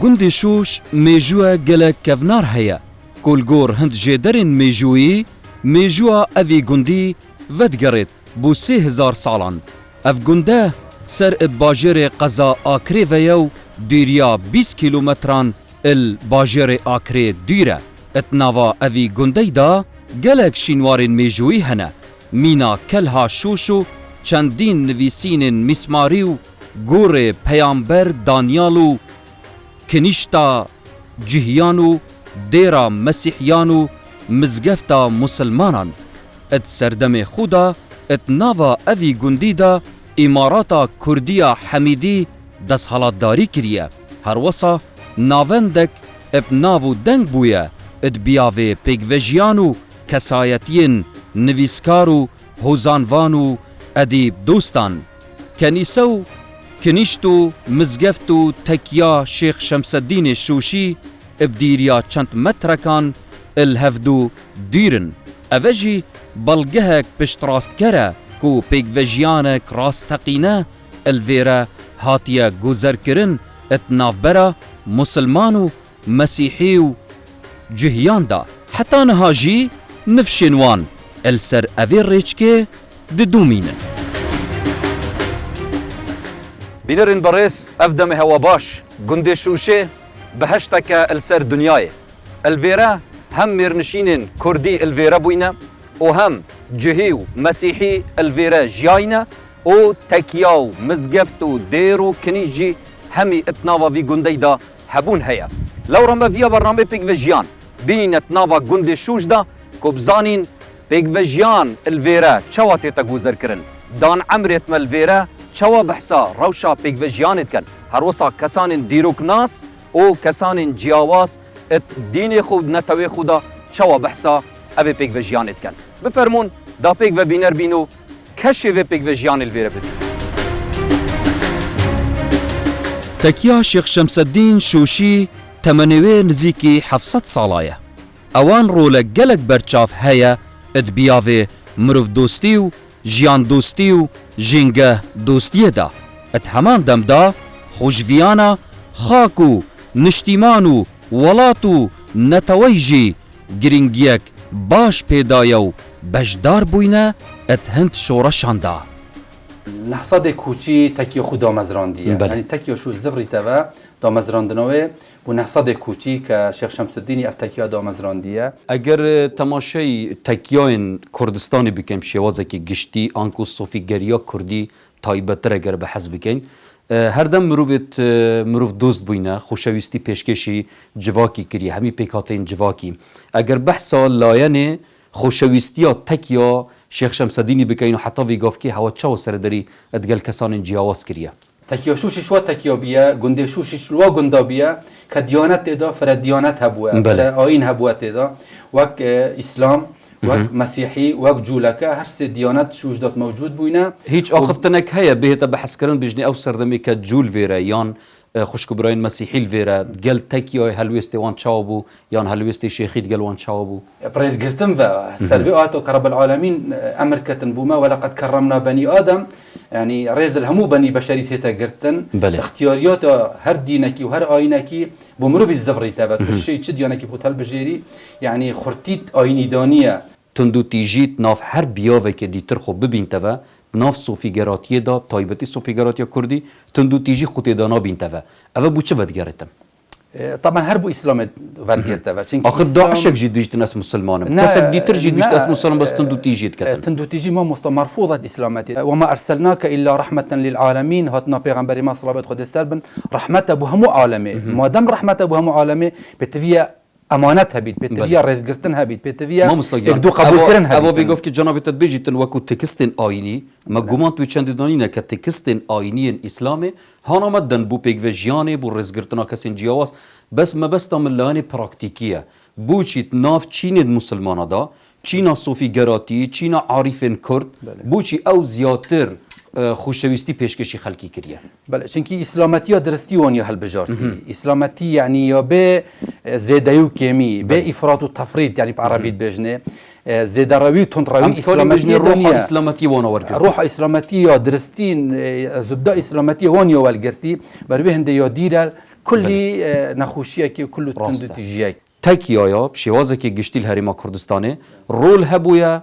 گوندی شوش میجوه گلک کفنار هیا کلگور هند جدرین میجویی میجوه اوی گوندی ودگرد بو 3000 سالان اف گونده سر باجر قزا آکری ویو دیریا 20 کیلومتران باجر آکری دیره اتناوا اوی گونده دا گلک شینوارین میجویی هنه مینا کلها شوشو چندین نویسین مسماریو گور پیامبر دانیالو کنیشتا جهیانو دیرا مسیحیانو مزگفتا مسلمانان ات سردم خودا ات ناوا اوی گوندی دا اماراتا کردیا حمیدی دست حالات داری کریه هر وصا ناوندک اب ناو دنگ بویه ات بیاوه پیگوژیانو کسایتین نویسکارو هوزانوانو ادیب دوستان کنیسو کنیشتو مزگفتو تکیا شیخ شمس الدین شوشی ابدیریا چند مترکان الهفدو دیرن اوجی بلگهک پشت راست کره کو پیگوژیانک راستقینه الویره هاتیه گوزر کرن اتنافبرا مسلمانو مسیحیو جهیان دا حتی نهاجی نفشنوان السر اوی ریچکه ددومینن بینرین برس افدم هوا باش گنده شوشه بهشتک السر دنیای الویره هم میرنشینن کردی الویره بوینه و هم جهیو مسیحی الویره جیاینه و تکیاو مزگفتو دیرو کنیجی همی اتناوا وی گنده دا هبون هیا لو رمه ویا برنامه پیگوژیان بینین اتناوا گنده شوش دا کبزانین پیگوژیان الویره چواتی تا گوزر کرن دان عمریت ملویره چوا بحثا روشا پیگوژیانت کن هر وصا کسان دیروک ناس او کسان جیاواز ات دین خود نتوی خودا چوا بحثا اوی پیگوژیانت کن بفرمون دا پیگو بینر بینو کشی وی پیگوژیان الویره بدی تکیا شیخ شمس الدین شوشی تمنوی نزیکی 700 سالایه اوان رولک گلک برچاف هیا ات بیاوه مروف دوستیو جیان دوستیو جنگه دوستیه دا ات همان دم دا خوشویانا خاکو نشتیمانو ولاتو نتویجی گرینگیک باش پیدایو بجدار بوینه ات هند شورشان دا نحصد کوچی تکی خود دامزراندیه یعنی تکی شو زفری توا دامزراندنوه و نحصد کوچی که شیخ شمس الدین افتکیا دامزراندیه اگر تماشای تکیاین کردستانی بکن شوازه که گشتی آنکو صوفی گریا کردی تایبتر اگر به حزب بکن هر دم مروف دوست بوینه خوشویستی پیشکشی جواکی کری همی پیکاتین جواکی اگر بحثا لاینه خوشویستیا تکیا شیخ شمس الدین بکن و حتی ویگاف که هوا چاو سرداری ادگل کسان جیاواز کریه تکیا شوشش و تکیا بیا گنده شوشش و گنده بیا که دیانت دا فرد دیانت هبوه فرد آین هبوه دا وک اسلام وک مسیحی وک جولکه هر سه دیانت شوش دات موجود بوینه هیچ آخفتنک هیا بهتا بحث کردن بجنی او سردمی که جول ویره یان خوشکبراین مسیحی الویره گل تکیای هلویستی وان چاوبو یان هلویستی شیخید گل وان چاوبو بريز قلتم سلبي آتو كرب العالمين أمر كتن بوما ولقد كرمنا بني آدم يعني ريز الهمو بني بشري ثيتا قرتن اختياريات هر دينكي وهر آينكي بمرو في الزفري تابت الشيء تشد يانكي بوت هالبجيري يعني خرتيت آيني دانية تندو تيجيت ناف هر بياوه که دیتر خو ببین توا ناف صوفیگراتیه دا تایبتی صوفیگراتیه کردی تندو تیجی خود دانا بین توا اوه بو چه ودگرتم؟ طبعا هربو اسلام ودگرتوا آخر داعشك جيت بيجت ناس مسلمان كسك ديتر جيت بيجت ناس مسلمان بس تندو تيجي تكتن تندو تيجي ما مرفوضة اسلامتي وما ارسلناك الا رحمة للعالمين هاتنا پیغمبر ما صلوات خود استربن رحمة ابو همو عالمي ما دام رحمة ابو همو عالمي بتفيا امانتها بيت بتفيا رئيس قرتنها بيت بتفيا يقدو قبول كرنها ابو بيقول كي جناب تدبيجت وكو تكستن آيني ما گومان تو چند دانينا ك تكستن آيني اسلامي هانا مدن بو پیگوژیانه بو رئیس قرتنا کسین جیاواز بس ما بس تاملانی پراکتیکیه بو چیت ناف چین مسلمانا دا چینا صوفی گراتی چینا عارفین کرد بو چی او زیاتر خوشویستی پیشکشی خلقی کریه بله چونکی اسلامتی ها درستی وانیا هل بجارتی اسلامتی یعنی یا به زیدایو کمی به افراط و تفرید یعنی بعربی بجنه زیده روی و تند روی اسلامتی روح اسلامتی وانا ورگرتی روح اسلامتی یا درستین زبده اسلامتی وانیا ورگرتی بر به هنده یا دیره كل نخوشيك وكل تندتجيك تكيايا بشوازك جشتيل هريما كردستاني رول هبويا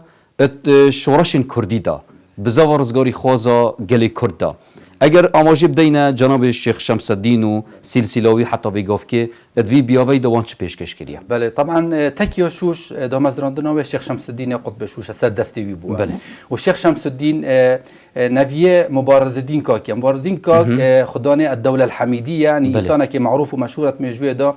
شورشن كردي دا بزاف رزگاری خوازا گلی کرد اگر آماجی بدینا جناب الشيخ شمس الدين و سلسلوي حتى ويقف كي ادوي بياوي دوانش پیشکش کریه. بله طبعا تكيو شوش دومزراندنا و الشيخ شمس الدين قطب شوش سد دستي بوا. بله. والشيخ شمس الدين نبيه مبارز الدين كاك مبارز الدين كاك خداني الدولة الحميدية يعني انسانه كي معروف ومشهورة مجوية دا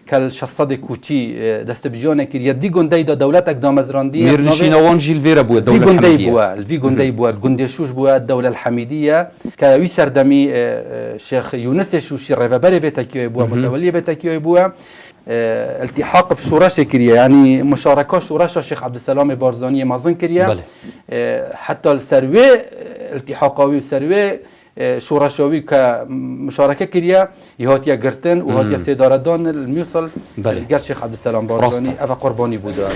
كالشصاد كوتي دست بجانه كي يدي گندي دا دولتك دامزراندي ميرنشين وانجي الفيرا بوا الدولة الحميدية الفي گندي بوا الگندي شوش بوا الدولة الحميدية كوي سردمي شيخ يونس شوشي ريفابري بتاكيو بوا متولي بتاكيو بوا التحاق بشورش كريا يعني مشاركة شورش الشيخ عبد السلام بارزاني مازن كريا حتى السروي التحاقوي السروي شورشوي كمشاركة كريا يهاتيا قرتن وهاتيا سيداردان الميوصل قال الشيخ عبد السلام بارزاني أفا قرباني بودا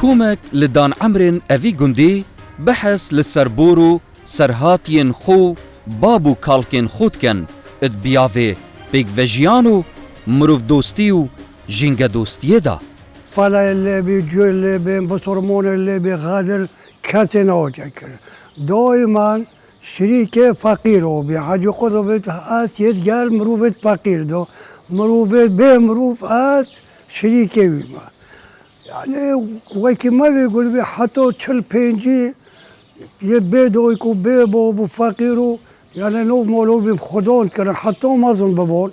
كومك لدان عمرن أفي قندي بحث للسربورو سرهاتين خو بابو كالكين خودكن ادبيافي بيك فيجيانو مروف دوستيو جينجا دوستيه دا فلا اللي بيجو اللي بصرمون اللي بغادر كاسينو تكر دائما شريك فقير وبحاجة قضبة آس يتقال مروفة فقير دو مروفة بمروف آس شريك بما يعني وكما يقول بي حتى تشل بينجي يبيدو يكون بيبو بفقيرو يعني لو مولو بخدون كان حتى مازن ببول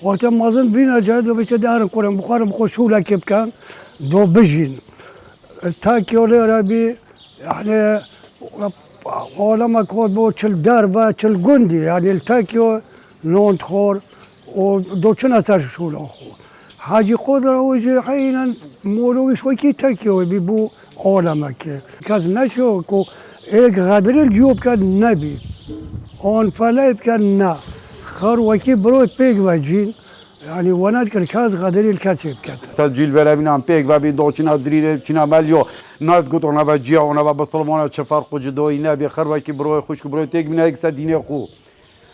وقت مازن بينا جاد وبيش دارن كورن بخارم خوشولا كيف كان دو بجين التاكيو ربي يعني علما كود بو تشل داربا تشل قندي يعني التاكيو نون تخور ودو شنا سار شولا اخو حاجي قدره وجي حينا مولو شوي كي تاكيو بيبو علما كي كاز نشو كو ايك غادر الجوب كان نبي اون فلايب كان نا خر وكي برو بيك واجين يعني ونات كان كاز غادر الكاتب كات سجل ولا بينام بيك وبي دوچنا دريره چنا ماليو ناس قلت انا وجيا وانا بسلمونه چه فرق جدوي نبي خر وكي برو خوش برو تيك من هيك سدينه خو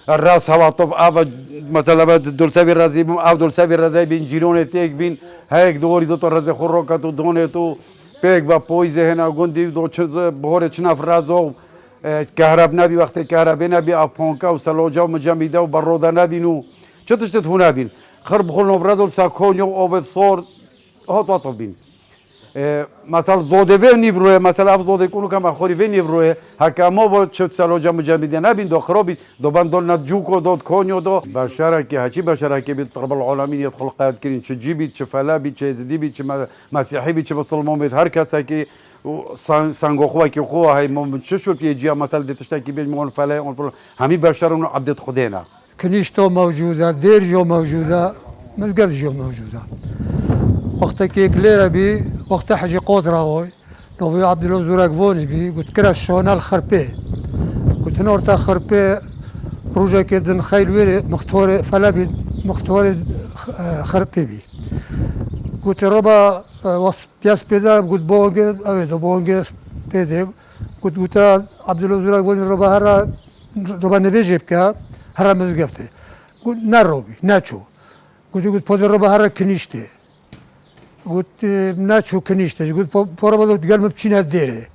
الراس هوا طب اب مثلا دول سبي رازي او دول سبي رازي بين جيرون تيك بين هيك دوري دو رازي خروكا تو دونه تو بيك با پويزه هنا گوندي دو چز بهور چنا فرازو كهرب نبي وقت كهرب نبي ابونكا وسلوجا ومجميده وبرودا نبينو چتشت هنا بين خرب خلنا فرازول ساكونيو او صور هات طبين مثلا زوده نيفروه مثلا افزوده كونو كما خوري نيفروه هكا مو بو چت سلوجا مجميده نبين دو خرابي دو بندول نجوكو دو كونيو دو بشركي هاتي بشركي بالرب العالمين يدخل قائد كرين تجيبي تشفلابي تشزديبي مسيحي تشبصلمون بيت هر كسا كي سانگو خوا که خوا های ما چشور پیجیا مثلا دتشتا کی بیج مون فله اون همي بشرون عبدت خدينا كنيشتو موجوده ديرجو موجوده مسجد جو موجوده وقت كي كليرا بي وقت حاجي قدره هوي نوفي عبد الله زوراك فوني بي قلت كرا شونا الخربي قلت نورتا خربي روجا كدن خيل ويري مختور فلا بي مختور خربي بي قلت ربا بياس بيدا قلت بونجي اوي دو بونجي بيدي قلت عبد الله زوراك فوني ربا هرا ربا نفيجي بكا هرا مزقفتي قلت نروبي ناتشو قلت بود ربا هرا كنيشتي قلت ناتشو كنيشتي قلت ربا دو تقال مبتشينا ديري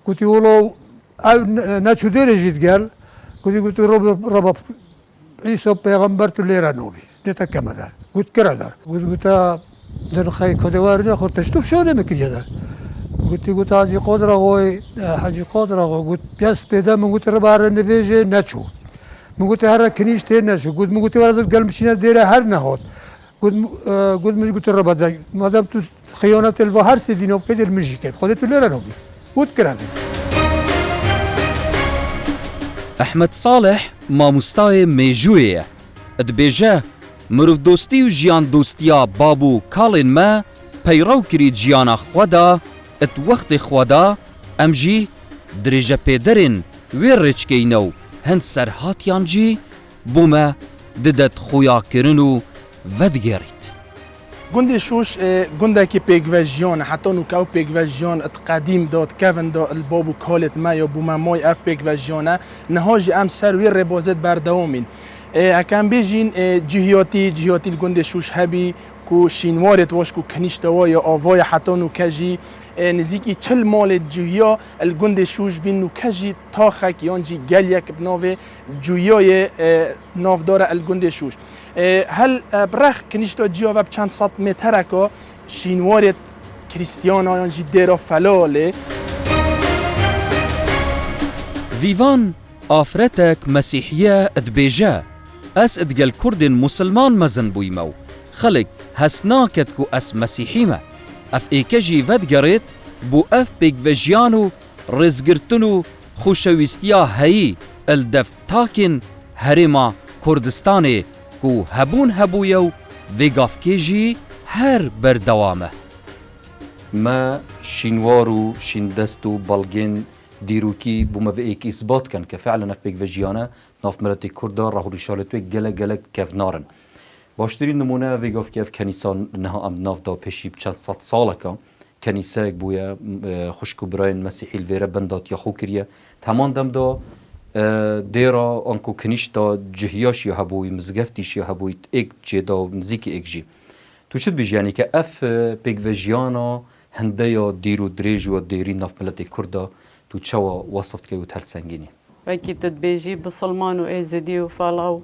قلت ولو ناتشو ديري جيت قال قلت ربا عيسى بيغمبر تليرا نوبي ديتا كما دار قلت كرا دار قلت دن خاي كودوار ناخذ تشتوف شو انا مكري هذا قلت حاجي قدره غوي حاجي قدره غوي قلت بياس بيدا من قلت ربا هرا نفيجي ناتشو من قلت هرا كنيشتي ناتشو قلت من قلت ولد قال مشينا ديرا هر ناخذ قلت مش قلت الربا دا ما دام خيانة الفهر سيدينو بكده المجي كيف خذته ليرا نوبي قلت كلام احمد صالح ماموستای میجویه ادبیجه مروف دوستی و جیان دوستیا بابو کالین ما پیرو کری جیانا خوادا ات وقت خوادا امجی درجه پیدرین وی رچکینو هند سرهاتیان جی بوما ددت خویا کرنو ودگرید گنده شوش گنده که پیگوژیان حتی نوکاو پیگوژیان ات قدیم داد کفن دا البابو کالت ما یا بوما مای اف پیگوژیانه نهاجی ام سروی ربازت بردوامین اکم بیجین جهیاتی گنده شوش هبی کو شینوارت واش کو کنیشتوا یا آوای حتی نوکجی نزیکی 40 مال جویا الگند شوش بین نوکجی تاخک یانجی گلیک بناوه جویای نافدار الگند شوش هل برخ کنیشتا جیا و چند صد متر که شینوارت کریستیانا یانجی دیرا فلاله فيفان آفرتك مسيحية ادبيجا اس ادقل كرد مسلمان مزن بويمو خلق هسناكت كو اس مسيحيمة اف ايكجي فدقريت بو اف بيك فيجيانو رزقرتنو خوشويستيا هاي الدف تاكن هرما كردستاني كو هبون هبويو فيغاف كيجي هر بردوامه ما شینوارو شیندستو بالگین دیروکی بوما في ایک اثبات کن که فعلا في بيكفيجيانا ناف ملت كردا راهو رشالتو گله کف نارن باشترین نمونه ویگاف کف کنیسان نها ام ناف دا پیشی چند صد ساله که کنیسه بویا خوشکو براین مسیحی الویره بندات یا خو کریه تمام دم دا دیرا آنکو کنیش دا جهیاش یا هبوی مزگفتیش یا هبوی ایک جی دا نزیک ایک جی تو چید بیش یعنی که اف بيكفيجيانا هنده یا دیرو دریج و دیری ناف ملت کردا تو چوا وصفت که و تل سنگینی وكي تدبيجي بسلمان وإيزدي وفالاو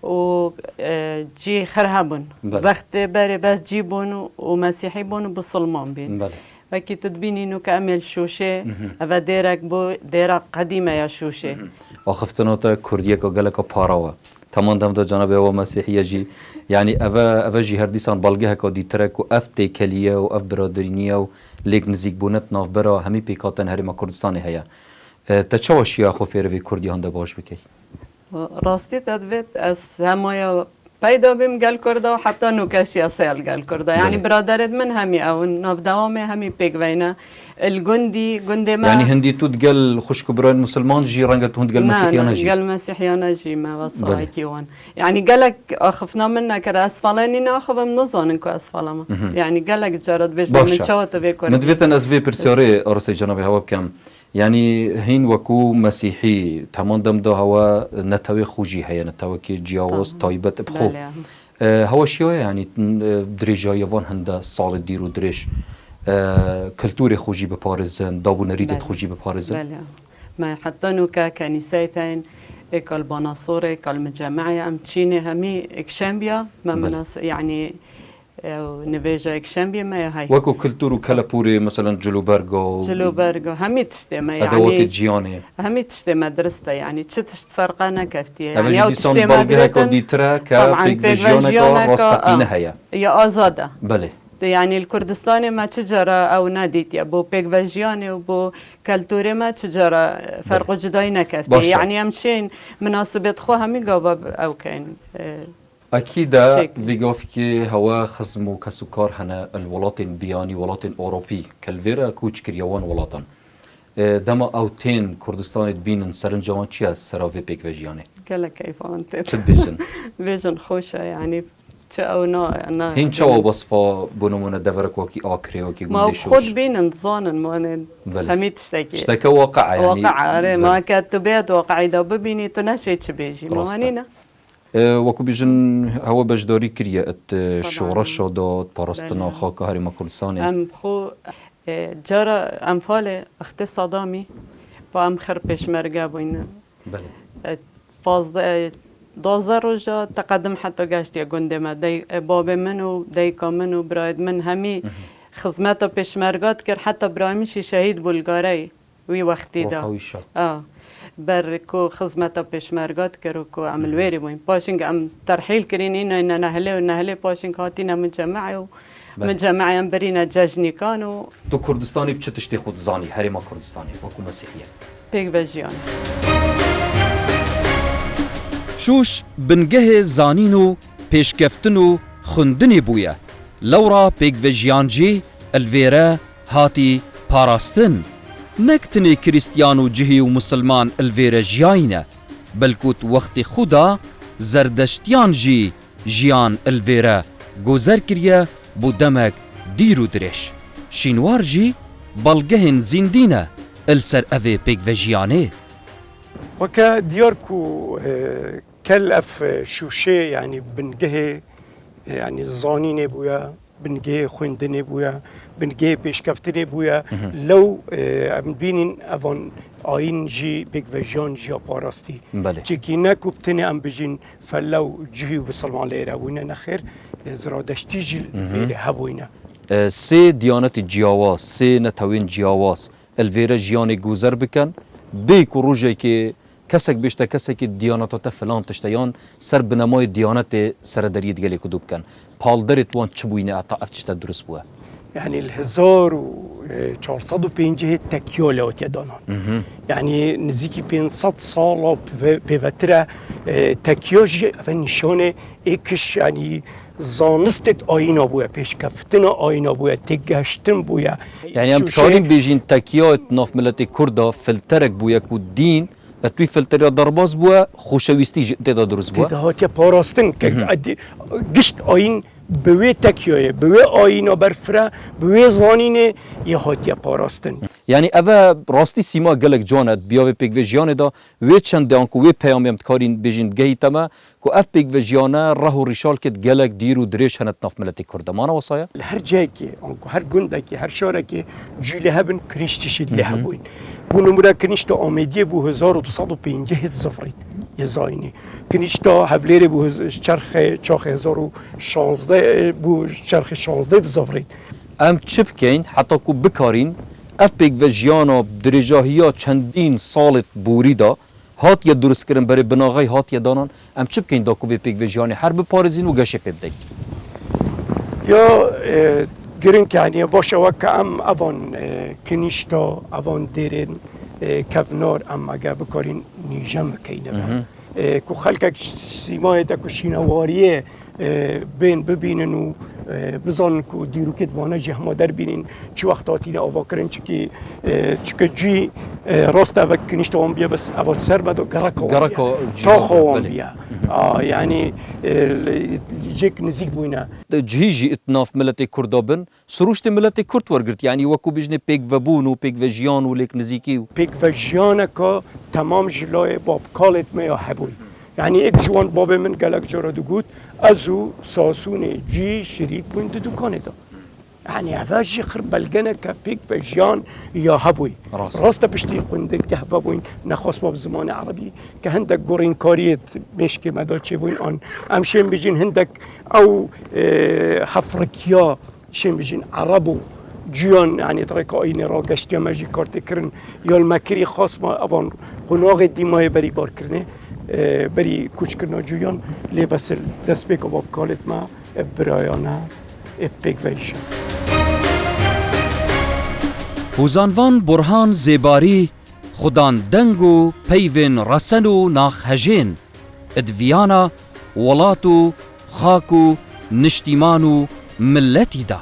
وجي خرهبون وقت باري بس جيبون ومسيحي بون بسلمان بين بله وكي تدبيني انه كامل شوشه اوا ديرك بو ديرا قديمه يا شوشه آخفتناتا کردیه که گلکا پاراوه تمام دم دا جانب او مسیحیه جی یعنی اوا جی هر دیسان بالگه که دیترک و اف تیکلیه و اف برادرینیه و لیگ نزیک بونت ناف برا همی پیکاتن هرما کردستانی هیا تا چه شیا خو فیروی کردی هنده باش بکی راستي تدبت از همايا پیدا بیم گل کرده و حتی نوکشی اصیل گل کرده یعنی برادرت من همی او ناف دوامه همی پیگوینه الجندي ما يعني هندي تقل خشك بران مسلمان جي رنجت هند قال مسيحيانا جي قال مسيحيانا جي ما وصايكي وان يعني قالك اخفنا منك اسفلاني ناخذ من نظن انكو اسفلما يعني قالك جرد بيش من شوت بيكور ندفيتن اس في برسيوري ارسي جنابي هوا بكم يعني هين وكو مسيحي تمام دم ده هوا نتوي خوجي هي نتوي كي جياوز طيبت بخو هوا شيوه يعني دريجا يوان هندا صال ديرو دريش كلتوري خوجي ببارزن دابو نريدت خوجي ببارزن بله ما حتى نوكا كنيستين اكل بناصوري اكل مجمعية ام تشيني همي اكشامبيا ما مناس يعني نفيجا اكشامبيا ما هي وكو كلتورو كالابوري مثلا جلوبرغو همي تشتي ما يعني ادوات الجياني همي تشتي مدرسة يعني تشتش فرقانا كفتي يعني او تشتي مدرسة ديترا كبيجيانا راستقينة هيا يا ازاده بله يعني الكردستاني ما تجرى او ناديتيا بو بيكفاجياني وبو كالتوري ما تجرى فرق جداي نكفتي يعني امشين مناسبة خو همي قابب او كاين اكيد فيغوف كي هوا خصمو كسكر هنا الولاطن بياني ولاطن اوروبي كالفيرا كوچ كريوان ولاطن دما اوتين كردستان بين سرنجوان تشيا سراوي بيكفاجياني كلا كيف انت تبيجن فيجن خوشه يعني او نا هين شو وصفه بنمونه دفرك وكي اكري وكي ما خد بين انظان ما همي تشتكي واقع يعني واقع ما كاتبات واقعي دا ببيني تنشي تشبيجي ما هنينا وكو بيجن هو بجداري كريا شورش داد باراستنا خاك هرما كردستاني ام خو جرى امثال اختصاصامي با ام خر پشمرگه بوين بله 12 روزا تقدم حتى قاشت يا قندمة دي باب منو ديكا منو برايد من همي خدمته بشمرقات كر حتى برايمشي شهيد بلغاري وي وقتي دا بركو خدمته بشمرقات كروكو عمل ويري وين باشنج ام ترحيل كرينين ان نهله باشنج هاتينا مجمعي مجمعي ام برينا جاجني كانوا تو كردستاني بتشتشتي خود زاني هرما كردستاني وكو مسيحيه بيكفاجيان شوش بنگه زانینو پیشکفتنو خوندنی بویه لورا پیگویجیانجی الویره هاتی پاراستن نکتنی کریستیانو جهی و مسلمان الویره جیاینه بلکوت وقت خدا زردشتیان جی جیان الویره گوزر کریه بو دمك ديرو درش شينوار جي بلغهن زيندينه السر أفي بيك فيجياني وكا دياركو كلف شوشي يعني بنجه يعني زانين بويا بنجه خوندن بويا بنجه بيشكفتن بويا لو ام بينين افون آین جی بگ وجان جی پاراستی. بله. چکی نکوبتنی ام بجین فلو جی بسلمان لیره وینه نخیر زرادشتی جی بیره هبوینه. سه دیانت جیاواز سه نتوین جیاواز الویره جیان گوزر بکن بی کروجه که کسک بیشتر کسک دیانتات فلان تشتیان سر بنمای دیانت سر درید گلی کدوب کن پالدرت وان چبوینه اتا افتشت درست بوه. يعني 1450 تكيولات يدانان يعني نزيكي 500 سال بفترة تكيوجي فنشانه اكش يعني زانستت آینا بویا پیش کفتن آینا بویا تگشتن بویا يعني هم تكارين بيجين تكيات ناف ملت كردا فلترك بويا كو دين اتوي فلتر درباز بويا خوشويستي تدا درست بويا تدهات يا باراستن گشت آین بوی تکیه بوی آینا برفره بوی زانینه یه هاتیه پاراستن يعني أبا راستي سيما قالك جانت بياوي بيك فيجيانه دا وي چند دانكو وي پیام يمتكارين بيجين بگهي تما كو اف بيك فيجيانه راهو ريشال كت قالك ديرو دريش هنت ناف ملتي كردمانه وصايا هر جایی که آنکو هر گنده که هر شاره که جوله هبن کنیشتشید له هبوین بو نمره کنیشتا آمیدیه بو 1250 زفرید یه زاینه کنیشتا هبلیره بو چرخ 1016 بو چرخ 16 زفرید ام چه بکین حتی کو بکارین اف بيك فيجيانا بدرجاهيا چندین سالت بوريدا هات يا درست کرن برای بناغای هات يا دانان ام چه بکین دا کو بيك فيجياني هر بپارزین و گشه پبدین یا گرین که يعني باشه وکه ام اوان کنیشتا اوان دیرین کفنار ام اگه بکارین نیجم بکینه که خلقک سیمای تا که شینواریه بین ببینن و بزن که دیرو که دوانه جهما در بینین چه وقتاتی آوا کرن چه جی راست اوه کنیشت آن بیا بس اول سر بدو گرکا تا خوان بیا یعنی جیک نزیک بوینه جهیجی اتناف ملت کردابن سروشت ملت کرد ورگرد یعنی وکو بجنه پیک وبون و پیک وجیان و لیک نزیکی و پیک وجیان که تمام جلای باب کالت میا هبوی يعني ایک جوان باب من قالك جرى دقوت ازو ساسون جي شريك بنت دكانه دا يعني هواجي خرب بلغنا كبيك بجيان يا هبوي راست بشتي قندك تهبوين نخص باب زمان عربي كهندك قرين كاريت مشكي مدى تشيبوين ان امشين بيجين هندك او حفركيا شين بيجين عربو جيان يعني طريقه اين راقشتي ماجي كارتكرن يا المكري خاص ما ابان قناغ ديماي بري باركرنه بری کوچ کرنا جویان لی بس دست بیک با کالت ما برایانه اپیک ویش هوزانوان برهان زیباری خودان دنگو پیوین رسنو ناخ هجین ادویانا ولاتو خاکو نشتیمانو ملتی دا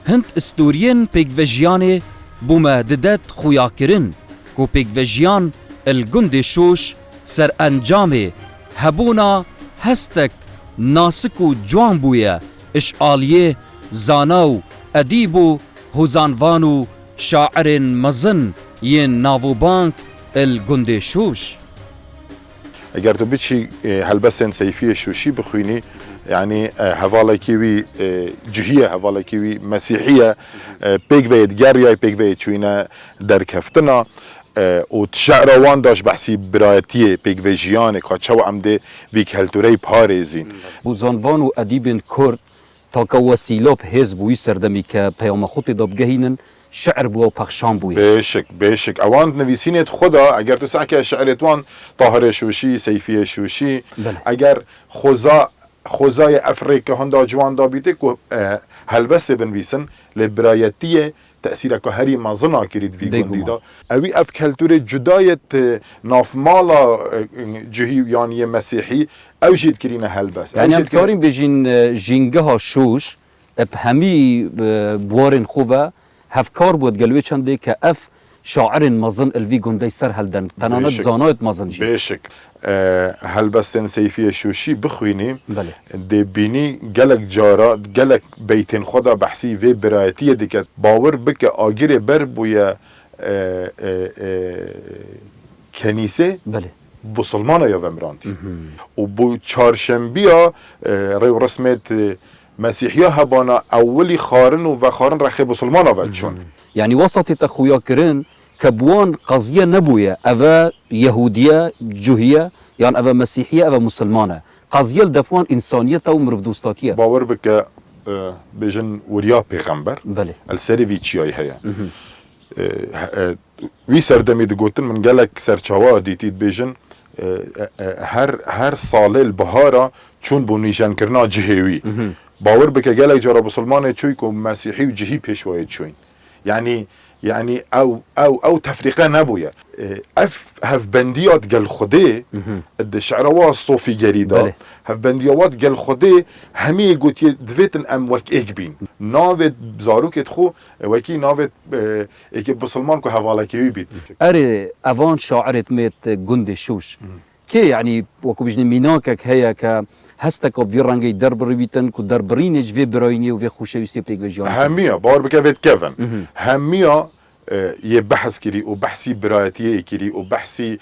هند استورین پیک ویجیانه بوما ددت خویا کرن کو پیک ویجیان الگند شوش سر انجام هبونا هستک ناسکو جوان بویا اشعالیه زاناو ادیبو هوزانوانو شاعر مزن ین ناوو بانک الگند شوش اگر تو بچی هلبسن سیفی شوشی بخوینی يعني هوالا كيوي جهية هوالا كيوي مسيحية بيك بيت جاريا بيك بيت شوينا در كفتنا و تشعر وان داش بحثی برایتیه پیک ویجیانه که چه عمده بیک هلتوری پارزین بوزانوان و ادیبن کرد تا که وسیله به حزبوی سردمی که پیام خود داب گهینن شعر بو و پخشان بوی بشک اوان نویسینت خدا اگر تو سعی شعرتوان طاهر شوشی سیفی شوشی اگر خوزای افریقا هندا جوان دابیده که هلبسه بنویسن لبرایتیه تأثیر که هری مازنا کرد وی گندی دا اوی اف کلتور جدایت ناف مالا جهی یعنی مسیحی او جید کرینه هلبس یعنی هم کاریم بجین جینگه ها شوش اب همی بوارن خوبه هفکار بود گلوی چنده که اف شاعر مزن الوی گنده سر هلدن تنانت بشك. زانایت مزن جی بيشك هل بس سيفية شوشي بخويني بله دي بيني جلك جارات جلك بيتين خدا بحسي في برايتية ديكت باور بك آجر بر بويا كنيسة بله بسلمانة يا بمرانتي وبو چهارشنبيا ريو رسمت مسيحية هبانا أولي خارن وخارن رخي بسلمانة وچون يعني وسط تخويا كرن كبوان قضية نبوية أفا يهودية جوهية يعني أفا مسيحية أفا مسلمانة قضية الدفوان إنسانية أو مرفدوستاتية باور بك بيجن وريا پیغمبر بله السری وی چیای هيا وی سردمی دگوتن من گلک سرچاوا دیتید بیجن هر سال البهارا چون بو نیشان کرنا جهوی باور بك گلک جرا بسلمان چوی کو مسیحی و جهی پیشوای چوین يعني او تفرقه نبويا هف بنديات قال خدي الشعراوات الصوفي جريده هف بنديات قال خدي همي قلت دفيت الام وك اكبين نافت بزاروك تخو وكي نافت اكي بسلمان كو حواله كي بيت اري افان شاعرت ميت جند شوش كي يعني وكو بيجني ميناكك هيا ك هستك في رنگي دربريتن كو دربرينج في برايني وفي خوشويستي بيك جان هميا بار بكافيت كيفن هميا يبحث كري وبحثي برايتيه كري وبحثي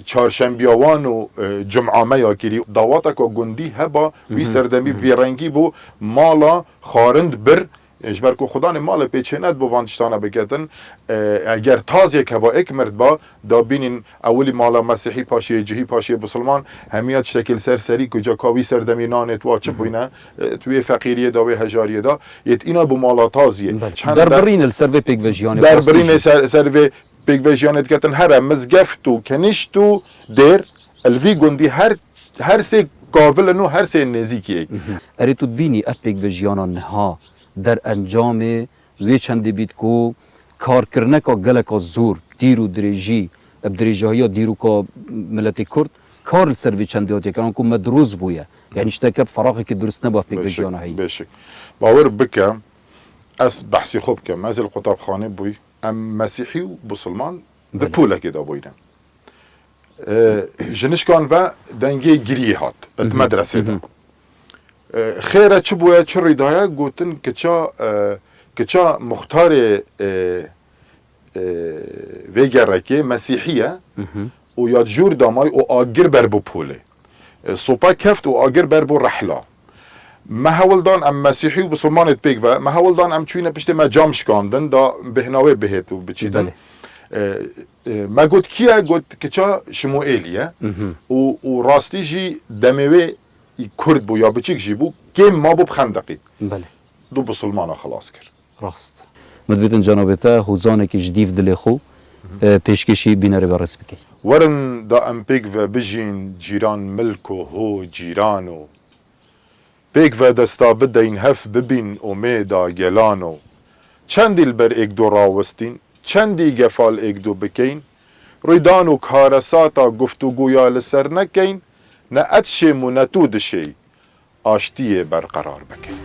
چهارشنبيوان و جمعه ميا كري دواتك وجندي هبا وي سردمي في رنگي بو مالا خارند بر اجبر کو خدا نه مال پیچنت بو وانشتانه بکتن اگر تازه که با اک مرد با دا بینین اولی مالا مسیحی پاشی جهی پاشی بسلمان همیات شکل سرسری کجا کاوی سردمی نانت واچه بوینه توی فقیریه دا و هجاریه دا یت اینا بو مالا تازیه در برین السروی پیک وجیانه در برین سروی پیک وجیانه کتن هر مزگفتو کنشتو در الوی گندی هر سه قابل نو هر سه نزیکی اريتو تبيني افيك وجيانا نها در انجام وی چندی بیت کو کار کرنه که گلک زور دیرو دریجی بدریجایی دیرو که ملت کرد کار سر وی چندی هاتی کنن که مدروز بویه یعنی اشتاکت فراغی که درست نبا فکر بجیانه هایی بشک باور بکه اس بحثی خوب که مازل قطاب خانه بوی ام مسیحی و بسلمان ده پوله که دا بویدن جنشکان و دنگه گریه هات ات مدرسه دا خیره چه بویا چه ریدایه گوتن که چا مختار ویگرکه مسیحیه و یاد جور دامای و آگر بر بو پوله صوبا کفت و آگر بر بو رحلا ما هول دان ام مسیحی و بسلمانت پیگ و ما هول دان ام چوینه پشت ما جام شکاندن دا بهناوه بهت و بچیدن ما گوت کیه گوت که چا شموئیلیه و راستی جی دموه کرد بو یا بچیک جی بو که ما بو بخندقید بله دو بسلمانه خلاص کرد راست مدویتن جنابتا خوزانه که جدیف دل خو پیشکشی بیناره برس بکی ورن دا ام پیگ و بجین جیران ملک و هو جیرانو پیگ و دستا بدین هف ببین امیدا گلانو چندی البر ایک دو راوستین چندی گفال ایک دو بکین ریدان و کارساتا گفتگویا لسر نکین نه اتشه منتو دشی آشتی برقرار بکین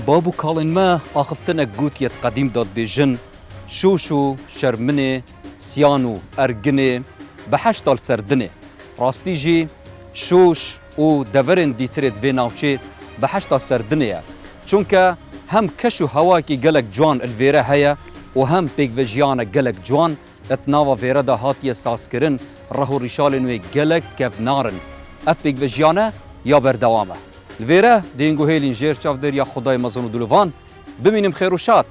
بابو کالن ما آخفتنه گوتیت قدیم داد بیجن شوشو شرمنه سیانو ارگنه به هشتال سردنه راستی جی شوش و دورن دیترید وی ناوچه به هشتال سردنه چونکه هم کشو هوا کی گلک جوان الویره هیا و هم پیگ وجیانه گلک جوان اتناوا ویره دا هاتی ساس کرن رهو ریشالنوی گلک کف نارن اف پیگ وجیانه یا بردوامه الویره دینگو هیلین جیر چاف در یا خدای مزون و دلوان ببینیم خیر و شاد